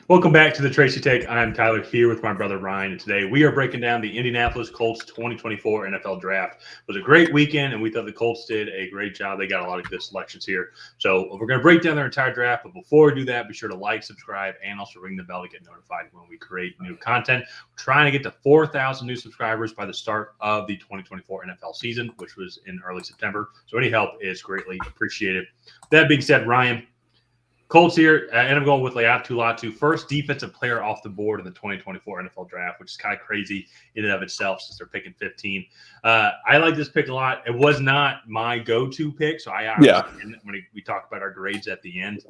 Welcome back to the Tracy Take. I'm Tyler here with my brother Ryan, and today we are breaking down the Indianapolis Colts 2024 NFL Draft. It was a great weekend, and we thought the Colts did a great job. They got a lot of good selections here. So we're going to break down their entire draft, but before we do that, be sure to like, subscribe, and also ring the bell to get notified when we create new content. We're trying to get to 4,000 new subscribers by the start of the 2024 NFL season, which was in early September. So any help is greatly appreciated. That being said, Ryan, Colts here, and I'm going with Laiatu Latu, first defensive player off the board in the 2024 NFL Draft, which is kind of crazy in and of itself since they're picking 15. I like this pick a lot. It was not my go-to pick, so when we talk about our grades at the end,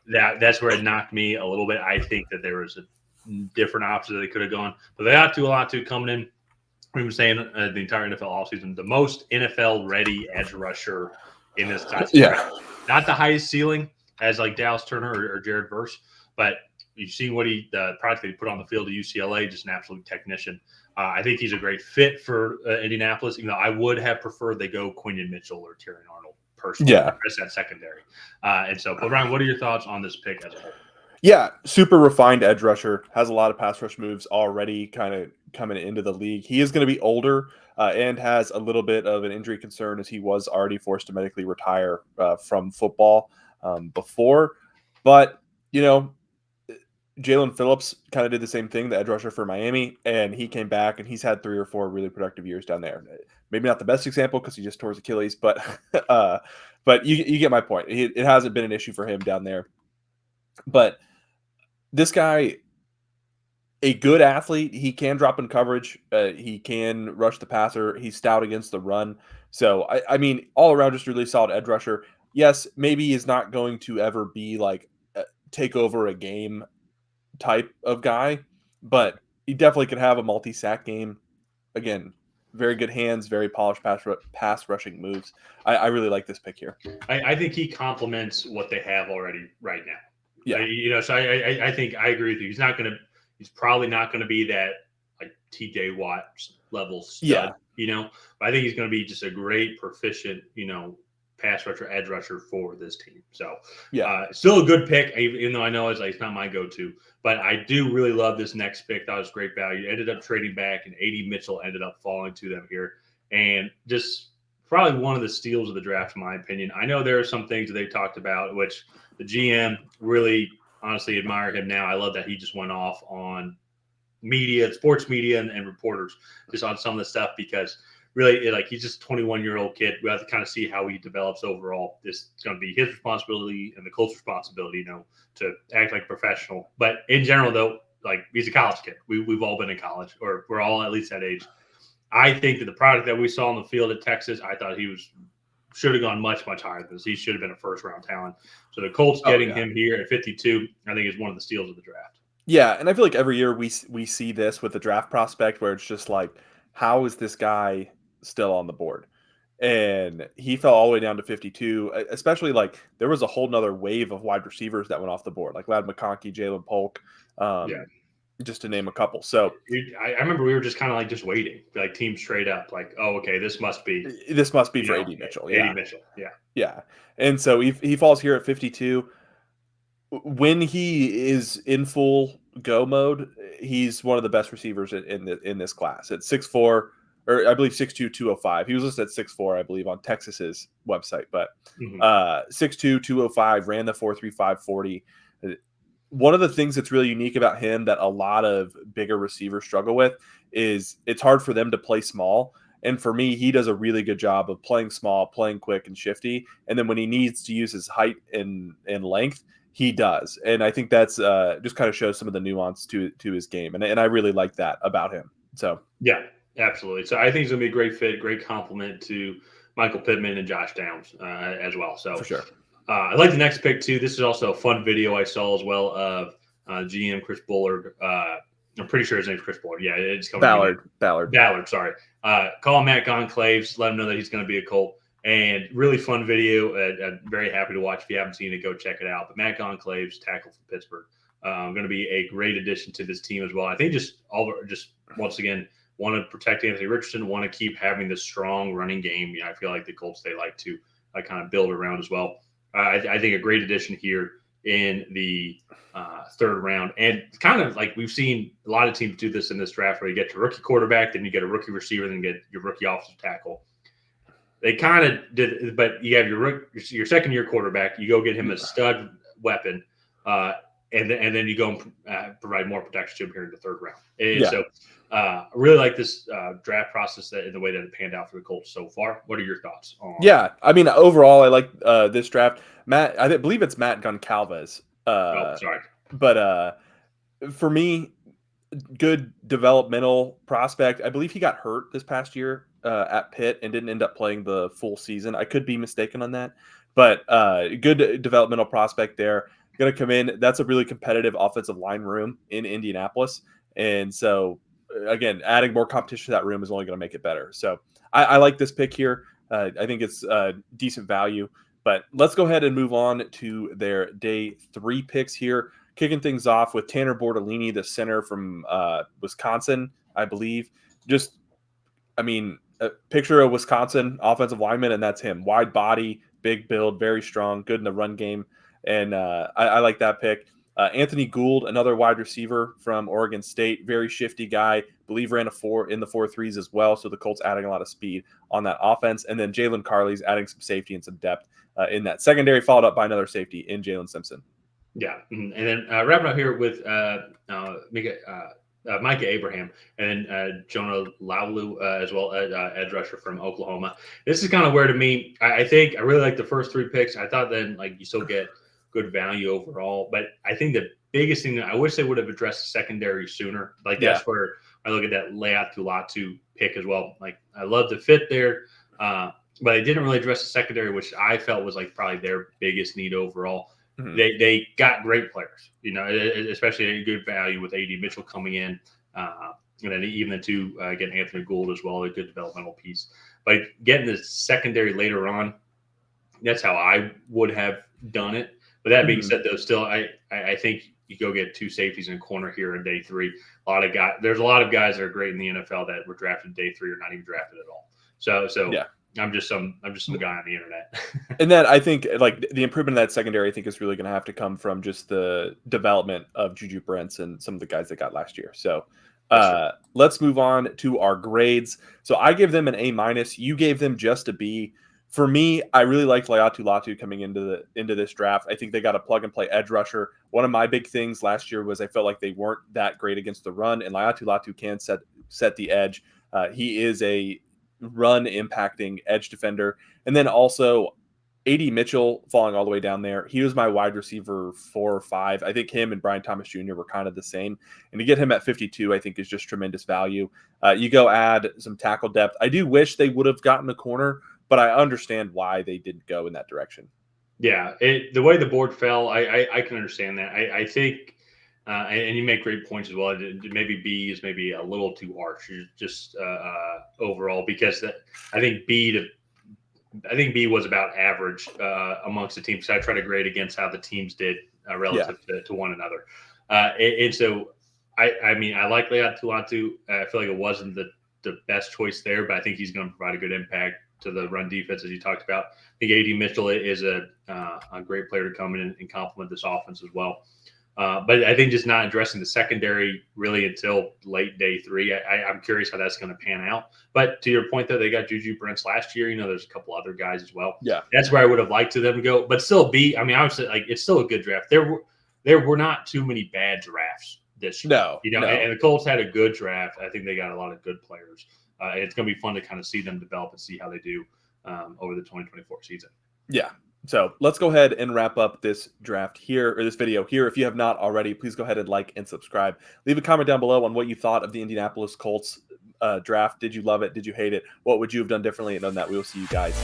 that's where it knocked me a little bit. I think that there was a different option that they could have gone. But Laiatu Latu coming in, we've been saying the entire NFL offseason, the most NFL-ready edge rusher in this class. Yeah. Not the highest ceiling as like Dallas Turner or Jared Verse, but you've seen what the product that he put on the field at UCLA, just an absolute technician. I think he's a great fit for Indianapolis. You know, I would have preferred they go Quinion Mitchell or Tyrion Arnold personally. Yeah, as that secondary. But Ryan, what are your thoughts on this pick as a whole? Yeah, super refined edge rusher, has a lot of pass rush moves already kind of coming into the league. He is going to be older and has a little bit of an injury concern as he was already forced to medically retire from football before. But, you know, Jalen Phillips kind of did the same thing, the edge rusher for Miami, and he came back and he's had 3 or 4 really productive years down there. Maybe not the best example because he just tore his Achilles, but you get my point. It hasn't been an issue for him down there. But this guy, a good athlete, he can drop in coverage. He can rush the passer. He's stout against the run. So, I mean, all around, just really solid edge rusher. Yes, maybe he's not going to ever be like take over a game type of guy, but he definitely could have a multi-sack game. Again, very good hands, very polished pass rushing moves. I really like this pick here. I think he complements what they have already right now. Yeah. So I think I agree with you. He's probably not going to be that like TJ Watt level stud, but I think he's going to be just a great proficient, pass rusher, edge rusher for this team. So still a good pick, even though I know it's not my go-to, but I do really love this next pick. That was great value. Ended up trading back, and A.D. Mitchell ended up falling to them here, and just probably one of the steals of the draft, in my opinion. I know there are some things that they talked about, which the GM really honestly admire him now. I love that he just went off on media, sports media, and reporters just on some of the stuff because really, he's just a 21-year-old kid. We have to kind of see how he develops overall. This is going to be his responsibility and the Colts' responsibility, to act like a professional. But in general, though, he's a college kid. We've all been in college, or we're all at least that age. I think that the product that we saw on the field at Texas, I thought he should have gone much, much higher than this. He should have been a first-round talent. So the Colts getting him here at 52, I think, is one of the steals of the draft. Yeah, and I feel like every year we see this with the draft prospect where it's just like, how is this guy still on the board? And he fell all the way down to 52, especially there was a whole nother wave of wide receivers that went off the board, like Ladd McConkey, Jalen Polk, just to name a couple. So I remember we were just kind of just waiting, teams straight up, okay, this must be for A.D. Mitchell. A.D. Mitchell, yeah. And so he falls here at 52. When he is in full go mode, he's one of the best receivers in this class. At 6'4", or I believe 6'2", 205. He was listed at 6'4", I believe, on Texas's website. But 6'2", 205, ran the 4.35 40. One of the things that's really unique about him that a lot of bigger receivers struggle with is it's hard for them to play small. And for me, he does a really good job of playing small, playing quick and shifty. And then when he needs to use his height and length, he does. And I think that's just kind of shows some of the nuance to his game. And I really like that about him. So yeah, absolutely. So I think it's going to be a great fit, great compliment to Michael Pittman and Josh Downs as well. So for sure. I like the next pick too. This is also a fun video I saw as well of GM Chris Bullard. I'm pretty sure his name's Chris Bullard. Yeah, it's coming. Ballard. Sorry. Call Matt Goncalves. Let him know that he's going to be a Colt. And really fun video. I'm very happy to watch. If you haven't seen it, go check it out. But Matt Goncalves, tackle from Pittsburgh, going to be a great addition to this team as well. I think just once again want to protect Anthony Richardson, want to keep having this strong running game. I feel like the Colts, they like to kind of build around as well. I think a great addition here in the third round. And it's kind of like we've seen a lot of teams do this in this draft where you get your rookie quarterback, then you get a rookie receiver, then you get your rookie offensive tackle. They kind of did, but you have your second year quarterback, you go get him a stud weapon, and then you go and provide more protection to him here in the third round. And so I really like this draft process in the way that it panned out for the Colts so far. What are your thoughts on? Yeah, I mean, overall, I like this draft. Matt, I believe it's Matt Goncalves. Sorry. But for me, good developmental prospect. I believe he got hurt this past year at Pitt and didn't end up playing the full season. I could be mistaken on that, but good developmental prospect there. Going to come in. That's a really competitive offensive line room in Indianapolis, and so again, adding more competition to that room is only going to make it better. So I like this pick here. I think it's decent value. But let's go ahead and move on to their day 3 picks here. Kicking things off with Tanner Bortolini, the center from Wisconsin, I believe. Just, I mean, a picture of Wisconsin offensive lineman, and that's him. Wide body, big build, very strong, good in the run game. And I like that pick. Anthony Gould, another wide receiver from Oregon State, very shifty guy. Believe ran a 4 in the 4.3s as well. So the Colts adding a lot of speed on that offense. And then Jalen Carley's adding some safety and some depth in that secondary, followed up by another safety in Jalen Simpson. Yeah, and then wrapping up here with Micah Abraham and then Jonah Laulu as well, edge rusher from Oklahoma. This is kind of where, to me, I think I really like the first 3 picks. I thought then you still get good value overall, but I think the biggest thing that I wish they would have addressed the secondary sooner. That's where I look at that Laiatu Latu pick as well. I love the fit there, but they didn't really address the secondary, which I felt was probably their biggest need overall. Mm-hmm. They got great players, especially a good value with A.D. Mitchell coming in, and then even getting Anthony Gould as well, a good developmental piece. But getting the secondary later on, that's how I would have done it. But that being said, though, still, I think you go get 2 safeties in corner here in day 3. There's a lot of guys that are great in the NFL that were drafted day 3 or not even drafted at all. So yeah. I'm just some guy on the internet. And then I think the improvement of that secondary, I think, is really going to have to come from just the development of Juju Brents and some of the guys they got last year. So let's move on to our grades. So I give them an A-. You gave them just a B. For me, I really liked Laiatu Latu coming into this draft. I think they got a plug-and-play edge rusher. One of my big things last year was I felt like they weren't that great against the run, and Laiatu Latu can set the edge. He is a run-impacting edge defender. And then also A.D. Mitchell falling all the way down there. He was my wide receiver 4 or 5. I think him and Brian Thomas Jr. were kind of the same. And to get him at 52, I think is just tremendous value. You go add some tackle depth. I do wish they would have gotten a corner, but I understand why they didn't go in that direction. Yeah, the way the board fell, I can understand that. I think, and you make great points as well. Maybe B is maybe a little too harsh, just overall, because I think B was about average amongst the teams. So I try to grade against how the teams did relative to one another. And so, I mean, I like Laiatu Latu. I feel like it wasn't the best choice there, but I think he's going to provide a good impact to the run defense, as you talked about. I think A.D. Mitchell is a great player to come in and complement this offense as well. But I think just not addressing the secondary really until late day 3. I'm curious how that's going to pan out. But to your point, though, they got Juju Brents last year. There's a couple other guys as well. Yeah, that's where I would have liked to them to go. But still, B. I mean, obviously, it's still a good draft. There were not too many bad drafts this year. No. And the Colts had a good draft. I think they got a lot of good players. And it's going to be fun to kind of see them develop and see how they do over the 2024 season. Yeah. So let's go ahead and wrap up this draft here, or this video here. If you have not already, please go ahead and like and subscribe. Leave a comment down below on what you thought of the Indianapolis Colts draft. Did you love it? Did you hate it? What would you have done differently? And on that, we will see you guys